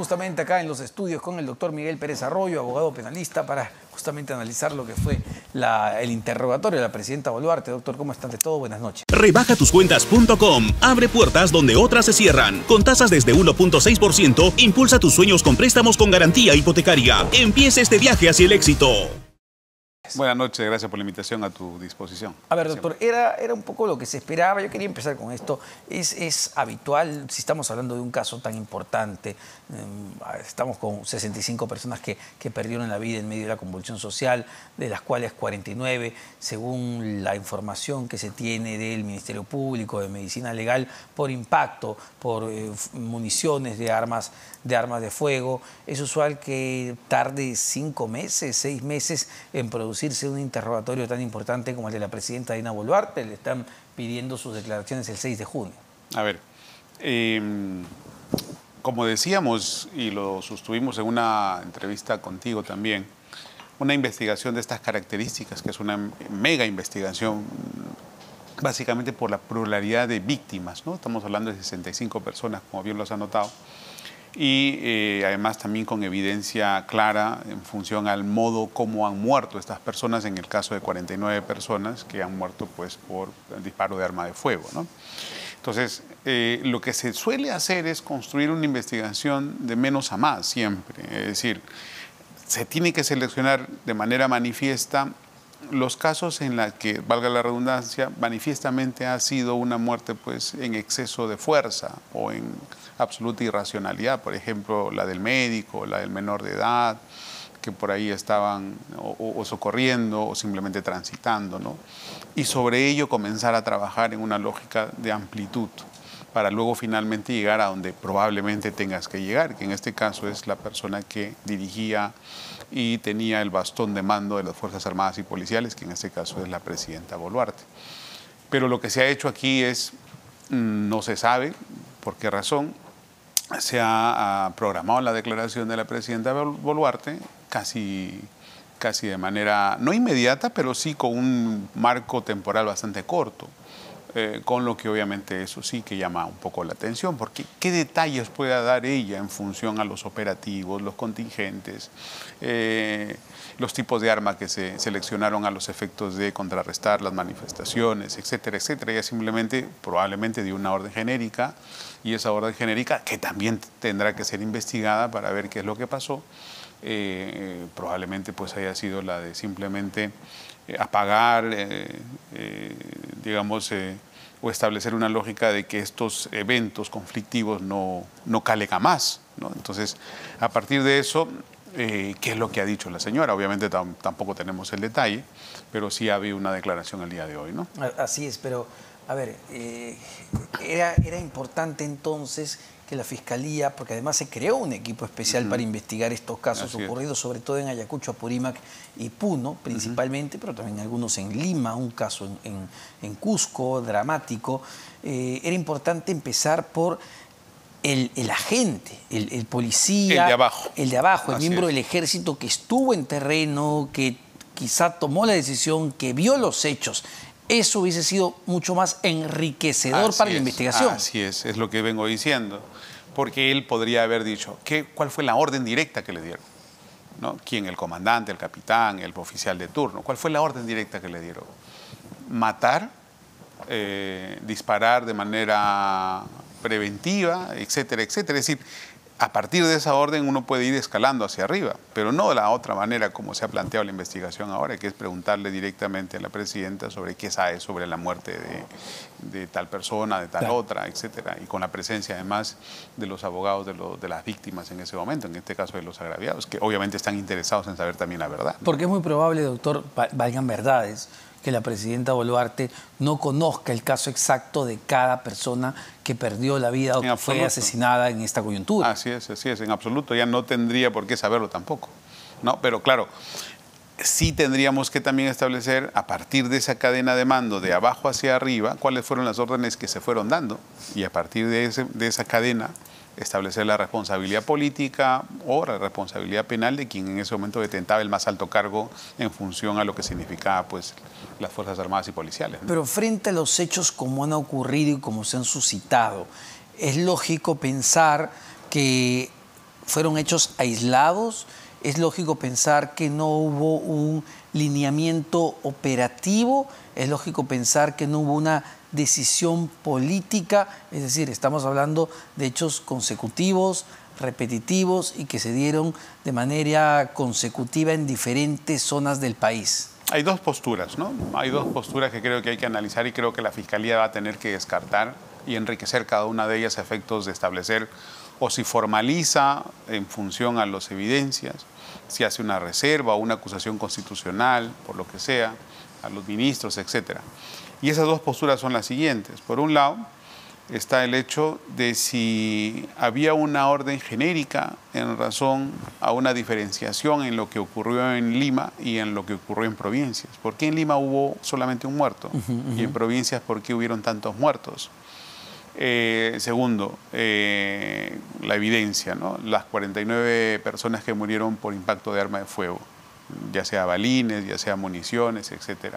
justamente acá en los estudios con el doctor Miguel Pérez Arroyo, abogado penalista, para justamente analizar lo que fue el interrogatorio de la presidenta Boluarte. Doctor, ¿cómo está? Ante todo, buenas noches. Rebajatucuentas.com abre puertas donde otras se cierran. Con tasas desde 1.6%, impulsa tus sueños con préstamos con garantía hipotecaria. Empieza este viaje hacia el éxito. Buenas noches, gracias por la invitación, a tu disposición. A ver, doctor, era un poco lo que se esperaba. Yo quería empezar con esto. Es habitual, si estamos hablando de un caso tan importante, estamos con 65 personas que perdieron la vida en medio de la convulsión social, de las cuales 49, según la información que se tiene del Ministerio Público de Medicina Legal, por impacto, por municiones de armas de fuego. Es usual que tarde 5 meses, 6 meses en producirse un interrogatorio tan importante como el de la presidenta Dina Boluarte. Le están pidiendo sus declaraciones el 6 de junio. A ver, como decíamos y lo sostuvimos en una entrevista contigo también, una investigación de estas características, que es una mega investigación, básicamente por la pluralidad de víctimas, ¿no? Estamos hablando de 65 personas, como bien lo has anotado, y además también con evidencia clara en función al modo como han muerto estas personas, en el caso de 49 personas que han muerto pues por el disparo de arma de fuego, ¿no? Entonces, lo que se suele hacer es construir una investigación de menos a más siempre, es decir, se tiene que seleccionar de manera manifiesta los casos en los que, valga la redundancia, manifiestamente ha sido una muerte pues en exceso de fuerza o en absoluta irracionalidad, por ejemplo, la del médico, la del menor de edad, que por ahí estaban o socorriendo o simplemente transitando, ¿no? Y sobre ello comenzar a trabajar en una lógica de amplitud para luego finalmente llegar a donde probablemente tengas que llegar, que en este caso es la persona que dirigía y tenía el bastón de mando de las Fuerzas Armadas y Policiales, que en este caso es la presidenta Boluarte. Pero lo que se ha hecho aquí es, no se sabe por qué razón, se ha programado la declaración de la presidenta Boluarte casi de manera, no inmediata, pero sí con un marco temporal bastante corto. Con lo que obviamente eso sí que llama un poco la atención, porque ¿qué detalles pueda dar ella en función a los operativos, los contingentes, los tipos de armas que se seleccionaron a los efectos de contrarrestar las manifestaciones, etcétera, etcétera? Ella simplemente probablemente dio una orden genérica, y esa orden genérica, que también tendrá que ser investigada para ver qué es lo que pasó, probablemente pues haya sido la de simplemente apagar, digamos, o establecer una lógica de que estos eventos conflictivos no calen a más, ¿no? Entonces, a partir de eso, ¿qué es lo que ha dicho la señora? Obviamente tampoco tenemos el detalle, pero sí ha habido una declaración el día de hoy, ¿no? Así es, pero, a ver, era importante entonces que la Fiscalía, porque además se creó un equipo especial para investigar estos casos ocurridos, sobre todo en Ayacucho, Apurímac y Puno, principalmente, pero también algunos en Lima, un caso en Cusco, dramático. Era importante empezar por el agente, el policía. El de abajo, el miembro del ejército que estuvo en terreno, que quizá tomó la decisión, que vio los hechos. Eso hubiese sido mucho más enriquecedor para la investigación. Así es lo que vengo diciendo. Porque él podría haber dicho, ¿cuál fue la orden directa que le dieron? ¿No? ¿Quién? ¿El comandante, el capitán, el oficial de turno? ¿Cuál fue la orden directa que le dieron? Matar, disparar de manera preventiva, etcétera, etcétera. Es decir, a partir de esa orden uno puede ir escalando hacia arriba, pero no de la otra manera como se ha planteado la investigación ahora, que es preguntarle directamente a la presidenta sobre qué sabe sobre la muerte de tal persona, de tal otra, etcétera, y con la presencia además de los abogados de las víctimas en ese momento, en este caso de los agraviados, que obviamente están interesados en saber también la verdad, ¿no? Porque es muy probable, doctor, valgan verdades, que la presidenta Boluarte no conozca el caso exacto de cada persona que perdió la vida o que fue asesinada en esta coyuntura. Así es, en absoluto. Ya no tendría por qué saberlo tampoco, ¿no? Pero claro, sí tendríamos que también establecer, a partir de esa cadena de mando, de abajo hacia arriba, cuáles fueron las órdenes que se fueron dando, y a partir de esa cadena establecer la responsabilidad política o la responsabilidad penal de quien en ese momento detentaba el más alto cargo en función a lo que significaba pues las Fuerzas Armadas y Policiales, ¿no? Pero frente a los hechos como han ocurrido y como se han suscitado, es lógico pensar que fueron hechos aislados. Es lógico pensar que no hubo un lineamiento operativo, es lógico pensar que no hubo una decisión política, es decir, estamos hablando de hechos consecutivos, repetitivos y que se dieron de manera consecutiva en diferentes zonas del país. Hay dos posturas, ¿no? Hay dos posturas que creo que hay que analizar y creo que la Fiscalía va a tener que descartar y enriquecer cada una de ellas a efectos de establecer o si formaliza en función a las evidencias, si hace una reserva o una acusación constitucional, por lo que sea, a los ministros, etcétera. Y esas dos posturas son las siguientes. Por un lado, está el hecho de si había una orden genérica en razón a una diferenciación en lo que ocurrió en Lima y en lo que ocurrió en provincias. ¿Por qué en Lima hubo solamente un muerto? Y en provincias, ¿por qué hubieron tantos muertos? Segundo, la evidencia, ¿no? Las 49 personas que murieron por impacto de arma de fuego, ya sea balines, ya sea municiones, etc.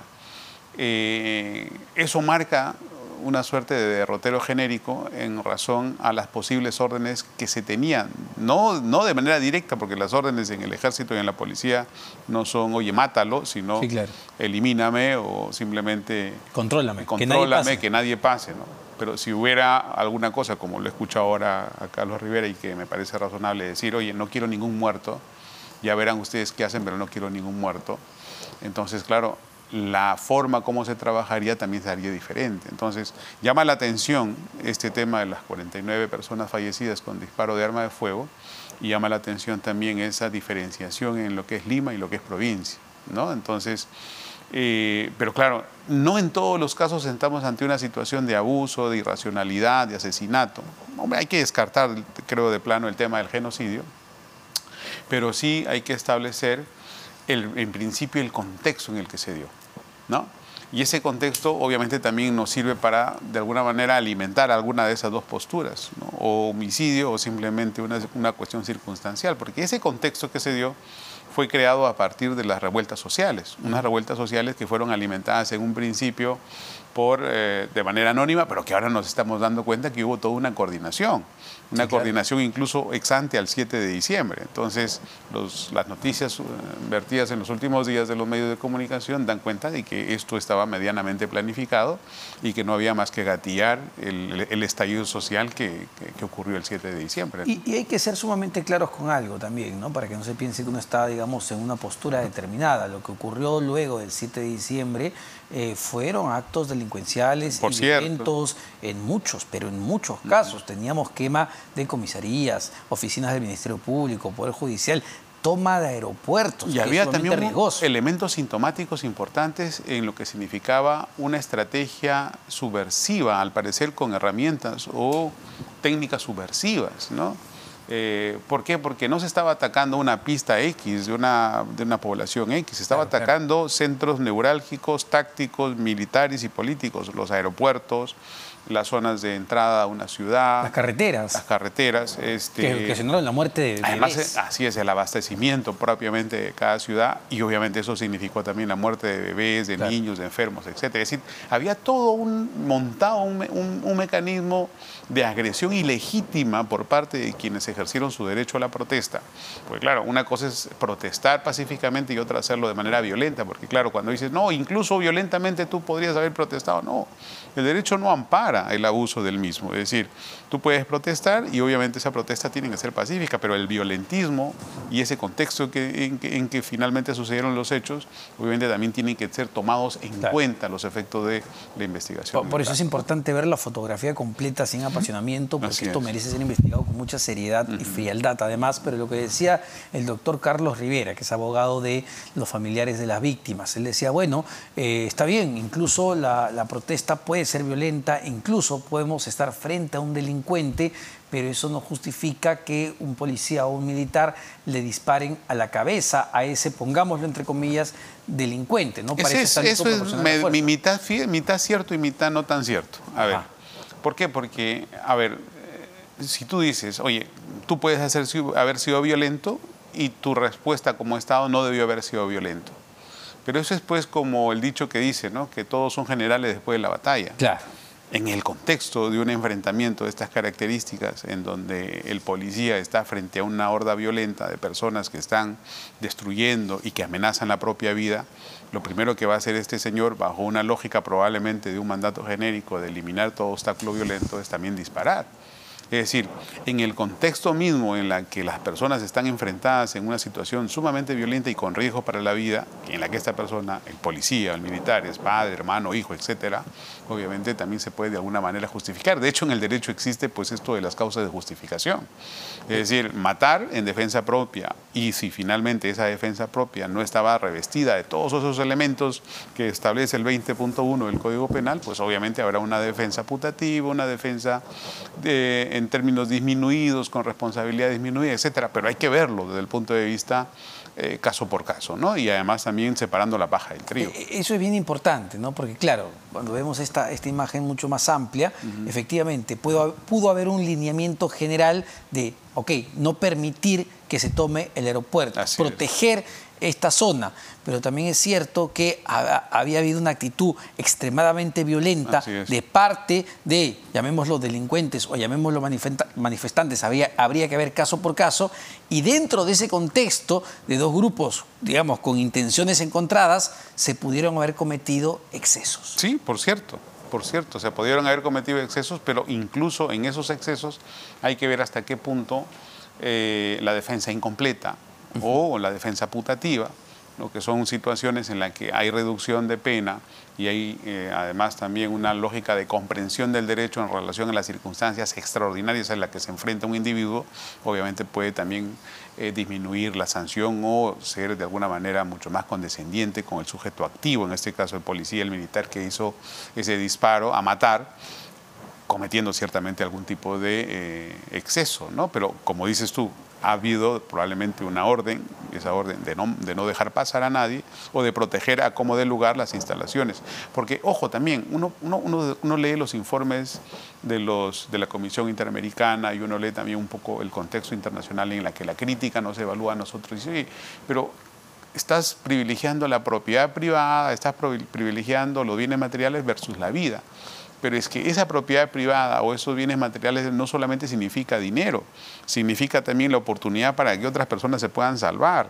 Eso marca una suerte de derrotero genérico en razón a las posibles órdenes que se tenían, no de manera directa, porque las órdenes en el ejército y en la policía no son, oye, mátalo, sino sí, claro, elimíname o simplemente contrólame, que nadie pase, ¿no? Pero si hubiera alguna cosa, como lo he escuchado ahora a Carlos Rivera y que me parece razonable decir, oye, no quiero ningún muerto, ya verán ustedes qué hacen, pero no quiero ningún muerto. Entonces, claro, la forma como se trabajaría también sería diferente. Entonces, llama la atención este tema de las 49 personas fallecidas con disparo de arma de fuego y llama la atención también esa diferenciación en lo que es Lima y lo que es provincia, ¿no? Entonces, pero claro, no en todos los casos estamos ante una situación de abuso, de irracionalidad, de asesinato. Hombre, hay que descartar, creo, de plano el tema del genocidio, pero sí hay que establecer en principio el contexto en el que se dio, ¿no? Y ese contexto obviamente también nos sirve para, de alguna manera, alimentar alguna de esas dos posturas, ¿no? O homicidio o simplemente una cuestión circunstancial, porque ese contexto que se dio fue creado a partir de las revueltas sociales, unas revueltas sociales que fueron alimentadas en un principio de manera anónima, pero que ahora nos estamos dando cuenta que hubo toda una coordinación. Una coordinación incluso ex ante al 7 de diciembre. Entonces, las noticias vertidas en los últimos días de los medios de comunicación dan cuenta de que esto estaba medianamente planificado y que no había más que gatillar el estallido social que ocurrió el 7 de diciembre. Y hay que ser sumamente claros con algo también, ¿no? Para que no se piense que uno está, digamos, en una postura determinada. Lo que ocurrió luego del 7 de diciembre fueron actos delincuenciales y violentos en muchos, pero en muchos casos. Teníamos quema de comisarías, oficinas del Ministerio Público, Poder Judicial, toma de aeropuertos. Y había también elementos sintomáticos importantes en lo que significaba una estrategia subversiva, al parecer con herramientas o técnicas subversivas, ¿no? ¿Por qué? Porque no se estaba atacando una pista X de una población X, se estaba atacando centros neurálgicos, tácticos, militares y políticos, los aeropuertos, las zonas de entrada a una ciudad. Las carreteras. Las carreteras. Que ocasionaron la muerte de bebés. Además, así es, el abastecimiento propiamente de cada ciudad y obviamente eso significó también la muerte de bebés, de niños, de enfermos, etc. Es decir, había todo montado un mecanismo de agresión ilegítima por parte de quienes ejercieron su derecho a la protesta. Pues claro, una cosa es protestar pacíficamente y otra hacerlo de manera violenta, porque claro, cuando dices, no, incluso violentamente tú podrías haber protestado, no, el derecho no ampara el abuso del mismo. Es decir, tú puedes protestar y obviamente esa protesta tiene que ser pacífica, pero el violentismo y ese contexto en que finalmente sucedieron los hechos, obviamente también tienen que ser tomados en cuenta los efectos de la investigación. Por eso es importante ver la fotografía completa sin apasionamiento, porque esto merece ser investigado con mucha seriedad y frialdad además, pero lo que decía el doctor Carlos Rivera, que es abogado de los familiares de las víctimas, él decía, bueno, está bien, incluso la protesta puede ser violenta, incluso podemos estar frente a un delincuente, pero eso no justifica que un policía o un militar le disparen a la cabeza a ese, pongámoslo entre comillas, delincuente. ¿No? Eso es mitad cierto y mitad no tan cierto. A ver, ¿por qué? Porque, a ver, si tú dices, oye, tú puedes haber sido violento y tu respuesta como Estado no debió haber sido violento. Pero eso es pues como el dicho que dice, ¿no? Que todos son generales después de la batalla. Claro. en el contexto de un enfrentamiento de estas características, en donde el policía está frente a una horda violenta de personas que están destruyendo y que amenazan la propia vida, lo primero que va a hacer este señor, bajo una lógica probablemente de un mandato genérico de eliminar todo obstáculo violento, es también disparar. Es decir, en el contexto mismo en la que las personas están enfrentadas en una situación sumamente violenta y con riesgo para la vida, en la que esta persona, el policía, el militar, es padre, hermano, hijo, etcétera, obviamente también se puede de alguna manera justificar. De hecho, en el derecho existe pues esto de las causas de justificación. Es decir, matar en defensa propia, y si finalmente esa defensa propia no estaba revestida de todos esos elementos que establece el 20.1 del Código Penal, pues obviamente habrá una defensa putativa, una defensa en términos disminuidos, con responsabilidad disminuida, etcétera, pero hay que verlo desde el punto de vista caso por caso, ¿no? Y además también separando la paja del trigo. Eso es bien importante, ¿no? Porque claro, cuando vemos esta imagen mucho más amplia, efectivamente pudo haber un lineamiento general de, ok, no permitir que se tome el aeropuerto, proteger esta zona, pero también es cierto que había habido una actitud extremadamente violenta de parte de, llamémoslo delincuentes o llamémoslo manifestantes, habría que ver caso por caso, y dentro de ese contexto de dos grupos, digamos, con intenciones encontradas, se pudieron haber cometido excesos. Sí, por cierto, se pudieron haber cometido excesos, pero incluso en esos excesos hay que ver hasta qué punto la defensa incompleta o la defensa putativa, ¿no? Que son situaciones en las que hay reducción de pena y hay además también una lógica de comprensión del derecho en relación a las circunstancias extraordinarias en las que se enfrenta un individuo, obviamente puede también disminuir la sanción o ser de alguna manera mucho más condescendiente con el sujeto activo, en este caso el policía, el militar que hizo ese disparo a matar, cometiendo ciertamente algún tipo de exceso, ¿no? Pero como dices tú, ha habido probablemente una orden, esa orden de no dejar pasar a nadie o de proteger a como dé lugar las instalaciones. Porque, ojo, también, uno lee los informes de la Comisión Interamericana y uno lee también un poco el contexto internacional en la que la crítica nos evalúa a nosotros. Y sí, pero estás privilegiando la propiedad privada, estás privilegiando los bienes materiales versus la vida. Pero es que esa propiedad privada o esos bienes materiales no solamente significa dinero, significa también la oportunidad para que otras personas se puedan salvar.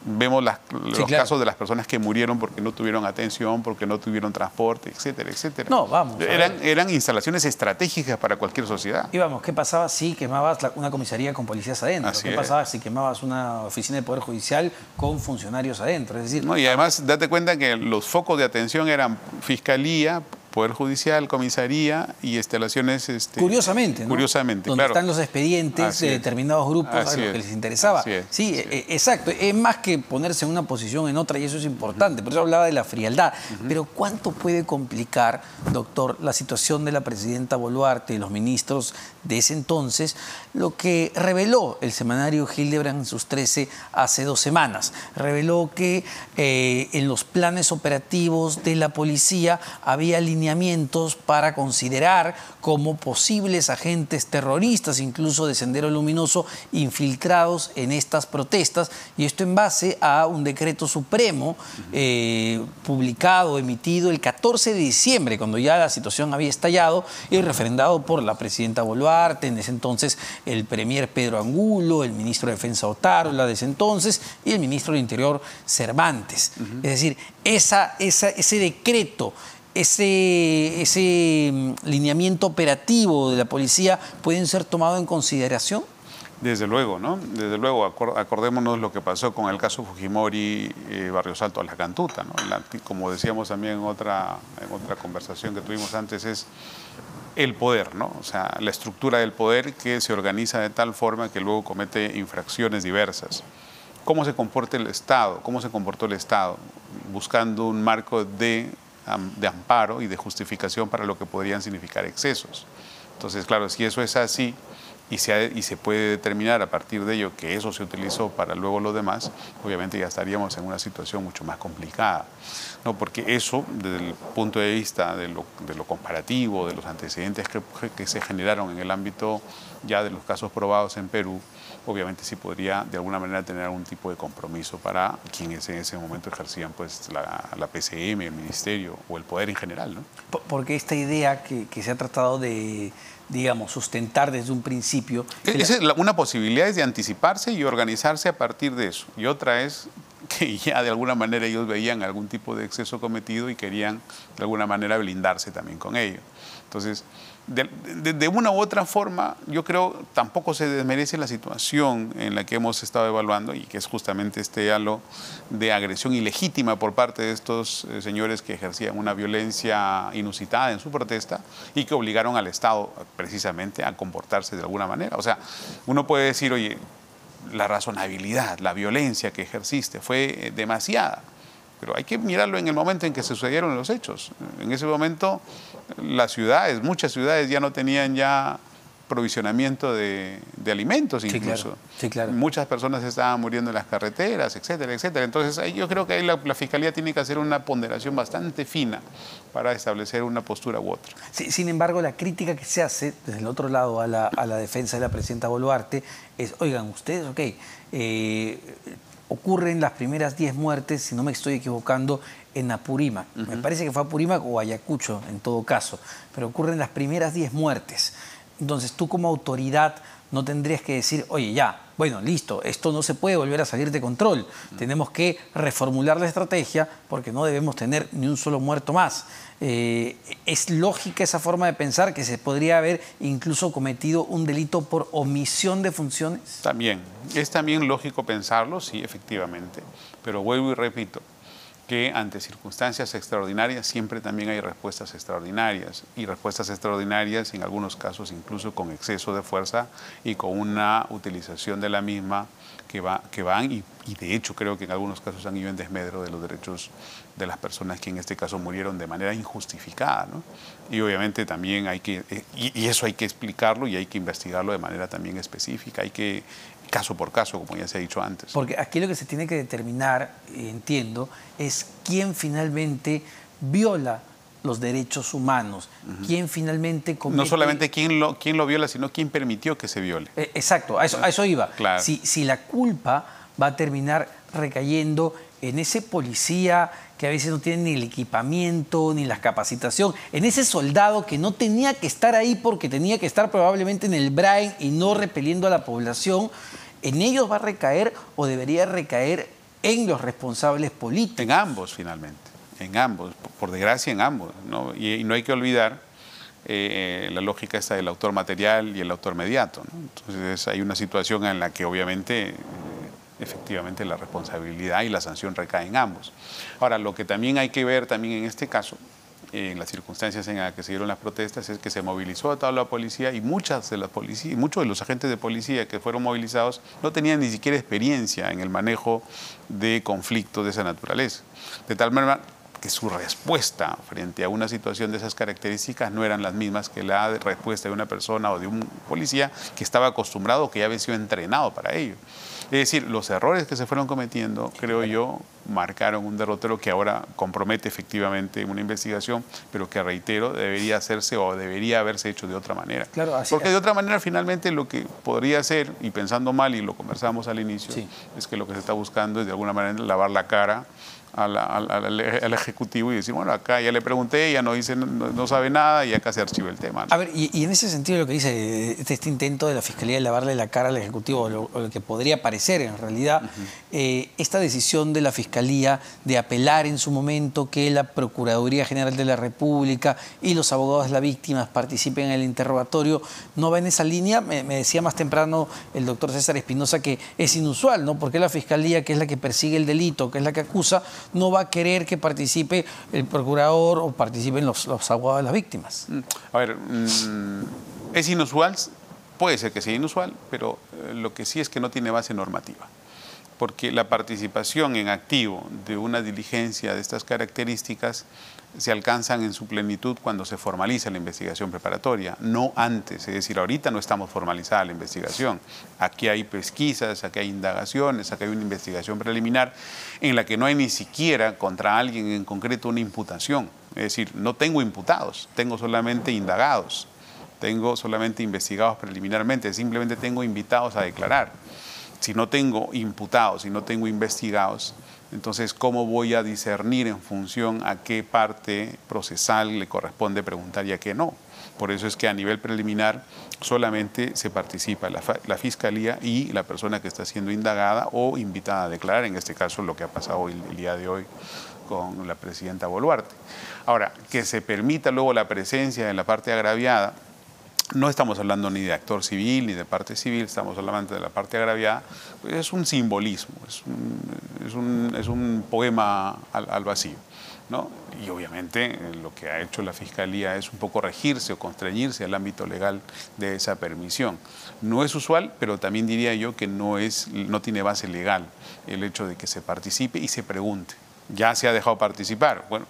Vemos los casos de las personas que murieron porque no tuvieron atención, porque no tuvieron transporte, etcétera, etcétera. No, vamos. Eran instalaciones estratégicas para cualquier sociedad. Y vamos, ¿qué pasaba si quemabas una comisaría con policías adentro? ¿Qué pasaba si quemabas una oficina del Poder Judicial con funcionarios adentro? Es decir, no, y además, date cuenta que los focos de atención eran Fiscalía, Poder Judicial, Comisaría y instalaciones... curiosamente, ¿no? Curiosamente, donde están los expedientes de determinados grupos a los que les interesaba. Sí, exacto. Es más que ponerse en una posición en otra, y eso es importante. Por eso hablaba de la frialdad. Pero ¿cuánto puede complicar, doctor, la situación de la presidenta Boluarte y los ministros de ese entonces, lo que reveló el semanario Hildebrand en sus 13 hace 2 semanas? Reveló que en los planes operativos de la policía había lineamientos para considerar como posibles agentes terroristas, incluso de Sendero Luminoso, infiltrados en estas protestas, y esto en base a un decreto supremo publicado, emitido el 14 de diciembre, cuando ya la situación había estallado, y refrendado por la presidenta Boluarte, en ese entonces el premier Pedro Angulo, el ministro de Defensa Otárola de ese entonces, y el ministro del Interior Cervantes. Es decir, ese decreto, ese lineamiento operativo de la policía, ¿pueden ser tomados en consideración? Desde luego, ¿no? Desde luego, acordémonos lo que pasó con el caso Fujimori, Barrios Altos, La Cantuta, ¿no? Como decíamos también en otra conversación que tuvimos antes, es el poder, ¿no? O sea, la estructura del poder que se organiza de tal forma que luego comete infracciones diversas. ¿Cómo se comporta el Estado? ¿Cómo se comportó el Estado? Buscando un marco de amparo y de justificación para lo que podrían significar excesos. Entonces, claro, si eso es así y se puede determinar a partir de ello que eso se utilizó para luego lo demás, obviamente ya estaríamos en una situación mucho más complicada, ¿no? Porque eso, desde el punto de vista de lo comparativo, de los antecedentes que se generaron en el ámbito ya de los casos probados en Perú, obviamente sí podría de alguna manera tener algún tipo de compromiso para quienes en ese momento ejercían pues la PCM, el ministerio o el poder en general, ¿no? Porque esta idea que se ha tratado de, digamos, sustentar desde un principio... Una posibilidad es de anticiparse y organizarse a partir de eso. Y otra es que ya de alguna manera ellos veían algún tipo de exceso cometido y querían de alguna manera blindarse también con ello. Entonces, de una u otra forma, yo creo tampoco se desmerece la situación en la que hemos estado evaluando y que es justamente este halo de agresión ilegítima por parte de estos señores que ejercían una violencia inusitada en su protesta y que obligaron al Estado precisamente a comportarse de alguna manera. O sea, uno puede decir, oye, la razonabilidad, la violencia que ejerciste fue demasiada, pero hay que mirarlo en el momento en que se sucedieron los hechos. En ese momento las ciudades, muchas ciudades ya no tenían ya provisionamiento de alimentos incluso. Sí, claro. Muchas personas estaban muriendo en las carreteras, etcétera, etcétera. Entonces yo creo que ahí la Fiscalía tiene que hacer una ponderación bastante fina para establecer una postura u otra. Sí, sin embargo, la crítica que se hace desde el otro lado a la defensa de la presidenta Boluarte es, oigan, ustedes, ocurren las primeras 10 muertes, si no me estoy equivocando, en Apurímac. Me parece que fue Apurímac o Ayacucho, en todo caso. Pero ocurren las primeras 10 muertes. Entonces, tú como autoridad no tendrías que decir, oye, ya, bueno, listo, esto no se puede volver a salir de control. Tenemos que reformular la estrategia porque no debemos tener ni un solo muerto más. ¿Es lógica esa forma de pensar que se podría haber incluso cometido un delito por omisión de funciones? También, es también lógico pensarlo, sí, efectivamente, pero vuelvo y repito, que ante circunstancias extraordinarias siempre también hay respuestas extraordinarias y respuestas extraordinarias en algunos casos incluso con exceso de fuerza y con una utilización de la misma que van y de hecho creo que en algunos casos han ido en desmedro de los derechos de las personas que en este caso murieron de manera injustificada, ¿no? Y obviamente también hay que, y eso hay que explicarlo y hay que investigarlo de manera también específica, hay que caso por caso, como ya se ha dicho antes. Porque aquí lo que se tiene que determinar, entiendo, es quién finalmente viola los derechos humanos, quién finalmente comete... No solamente quién lo viola, sino quién permitió que se viole. Exacto, a eso iba. Claro. Si la culpa va a terminar recayendo en ese policía que a veces no tiene ni el equipamiento, ni la capacitación, en ese soldado que no tenía que estar ahí porque tenía que estar probablemente en el Brain y no repeliendo a la población, ¿en ellos va a recaer o debería recaer en los responsables políticos? En ambos, finalmente. En ambos, por desgracia en ambos, ¿no? Y no hay que olvidar la lógica esta del autor material y el autor mediato, ¿no? Entonces hay una situación en la que obviamente efectivamente la responsabilidad y la sanción recaen en ambos. Ahora, lo que también hay que ver también en este caso, en las circunstancias en las que se dieron las protestas, es que se movilizó a toda la policía y muchos de los agentes de policía que fueron movilizados no tenían ni siquiera experiencia en el manejo de conflictos de esa naturaleza. De tal manera que su respuesta frente a una situación de esas características no eran las mismas que la respuesta de una persona o de un policía que estaba acostumbrado, que ya había sido entrenado para ello. Es decir, los errores que se fueron cometiendo, creo yo, marcaron un derrotero que ahora compromete efectivamente una investigación, pero que, reitero, debería hacerse o debería haberse hecho de otra manera. Claro, porque de otra manera, finalmente, lo que podría ser, y pensando mal, y lo conversamos al inicio, sí, es que lo que se está buscando es de alguna manera lavar la cara al Ejecutivo y decir, bueno, acá ya le pregunté, ya no sabe nada y acá se archiva el tema, ¿no? A ver, y en ese sentido lo que dice este intento de la Fiscalía de lavarle la cara al Ejecutivo, o lo que podría parecer en realidad, esta decisión de la Fiscalía de apelar en su momento que la Procuraduría General de la República y los abogados de las víctimas participen en el interrogatorio, ¿no va en esa línea? Me decía más temprano el doctor César Espinosa que es inusual, ¿no? Porque la Fiscalía, que es la que persigue el delito, que es la que acusa, no va a querer que participe el procurador o participen los abogados de las víctimas. A ver, ¿es inusual? Puede ser que sea inusual, pero lo que sí es que no tiene base normativa. Porque la participación en activo de una diligencia de estas características se alcanzan en su plenitud cuando se formaliza la investigación preparatoria, no antes. Es decir, ahorita no estamos formalizada la investigación. Aquí hay pesquisas, aquí hay indagaciones, aquí hay una investigación preliminar en la que no hay ni siquiera contra alguien en concreto una imputación. Es decir, no tengo imputados, tengo solamente indagados. tengo solamente investigados preliminarmente, simplemente tengo invitados a declarar. Si no tengo imputados, si no tengo investigados, entonces ¿cómo voy a discernir en función a qué parte procesal le corresponde preguntar y a qué no? Por eso es que a nivel preliminar solamente se participa la Fiscalía y la persona que está siendo indagada o invitada a declarar, en este caso lo que ha pasado el día de hoy con la presidenta Boluarte. Ahora, que se permita luego la presencia en la parte agraviada, no estamos hablando ni de actor civil ni de parte civil, estamos hablando de la parte agraviada, pues es un simbolismo, es un poema al vacío, ¿no? Y obviamente lo que ha hecho la Fiscalía es un poco regirse o constreñirse al ámbito legal de esa permisión. No es usual, pero también diría yo que no tiene base legal el hecho de que se participe y se pregunte. Ya se ha dejado participar, bueno,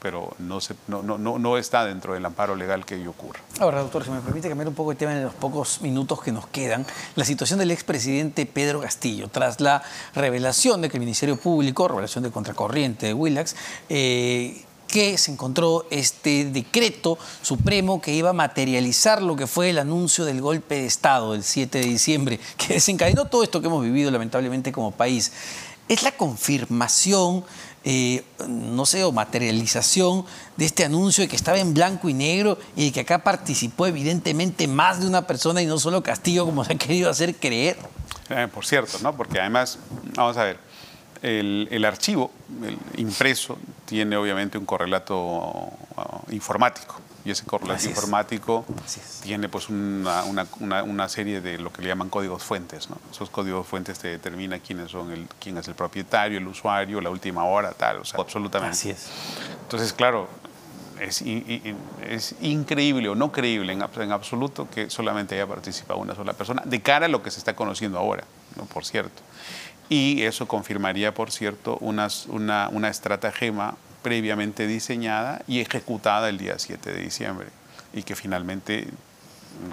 pero no está dentro del amparo legal que ello ocurra. Ahora, doctor, si me permite cambiar un poco el tema en los pocos minutos que nos quedan, la situación del expresidente Pedro Castillo, tras la revelación de que el Ministerio Público, revelación de Contracorriente de Willax, que se encontró este decreto supremo que iba a materializar lo que fue el anuncio del golpe de Estado del 7 de diciembre, que desencadenó todo esto que hemos vivido lamentablemente como país. ¿Es la confirmación, no sé, o materialización de este anuncio de que estaba en blanco y negro y de que acá participó evidentemente más de una persona y no solo Castillo como se ha querido hacer creer? Por cierto, ¿no? Porque además, vamos a ver, el archivo impreso tiene obviamente un correlato informático. Y ese correlato informático tiene pues una serie de lo que le llaman códigos fuentes, ¿no? Esos códigos fuentes te determinan quién es el propietario, el usuario, la última hora, tal, o sea, absolutamente. Así es. Entonces, claro, es increíble o no creíble en absoluto que solamente haya participado una sola persona de cara a lo que se está conociendo ahora, ¿no? Por cierto. Y eso confirmaría, por cierto, una estratagema previamente diseñada y ejecutada el día 7 de diciembre y que finalmente,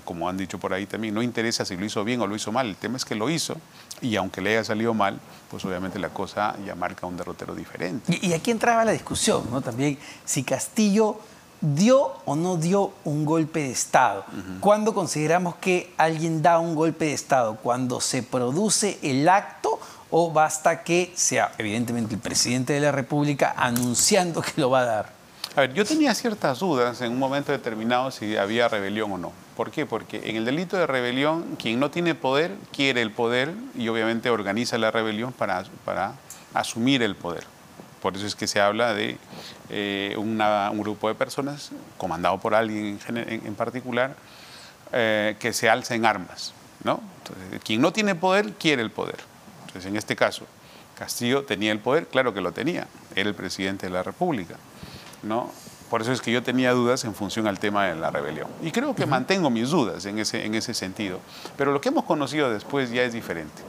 como han dicho por ahí también, no interesa si lo hizo bien o lo hizo mal, el tema es que lo hizo y aunque le haya salido mal, pues obviamente la cosa ya marca un derrotero diferente. Y aquí entraba la discusión, ¿no? También si Castillo dio o no dio un golpe de Estado. ¿Cuándo consideramos que alguien da un golpe de Estado? ¿Cuando se produce el acto o basta que sea evidentemente el presidente de la República anunciando que lo va a dar? A ver, yo tenía ciertas dudas en un momento determinado si había rebelión o no. ¿Por qué? Porque en el delito de rebelión, quien no tiene poder, quiere el poder y obviamente organiza la rebelión para asumir el poder. Por eso es que se habla de un grupo de personas, comandado por alguien en particular, que se alza en armas, ¿no? Entonces, quien no tiene poder, quiere el poder. Entonces, en este caso, Castillo tenía el poder, claro que lo tenía, era el presidente de la República, ¿no? Por eso es que yo tenía dudas en función al tema de la rebelión. Y creo que mantengo mis dudas en ese sentido. Pero lo que hemos conocido después ya es diferente,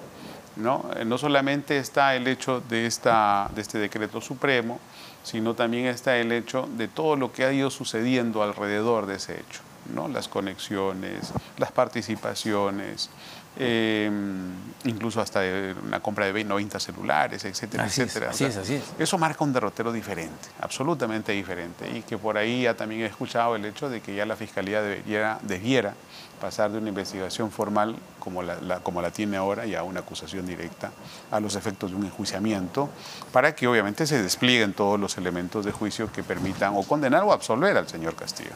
¿no? No solamente está el hecho de este decreto supremo, sino también está el hecho de todo lo que ha ido sucediendo alrededor de ese hecho, ¿no? Las conexiones, las participaciones, incluso hasta una compra de 90 celulares, etcétera, etcétera. Así es. Eso marca un derrotero diferente, absolutamente diferente, y que por ahí ya también he escuchado el hecho de que ya la Fiscalía debiera pasar de una investigación formal como la tiene ahora y a una acusación directa a los efectos de un enjuiciamiento para que obviamente se desplieguen todos los elementos de juicio que permitan o condenar o absolver al señor Castillo.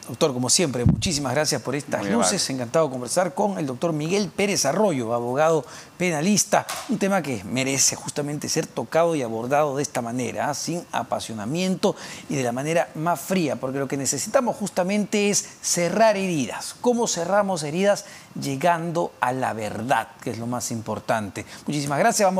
Doctor, como siempre, muchísimas gracias por estas luces. Encantado de conversar con el doctor Miguel Pérez Arroyo, abogado penalista. Un tema que merece justamente ser tocado y abordado de esta manera, sin apasionamiento y de la manera más fría, porque lo que necesitamos justamente es cerrar heridas. ¿Cómo cerramos heridas? Llegando a la verdad, que es lo más importante. Muchísimas gracias.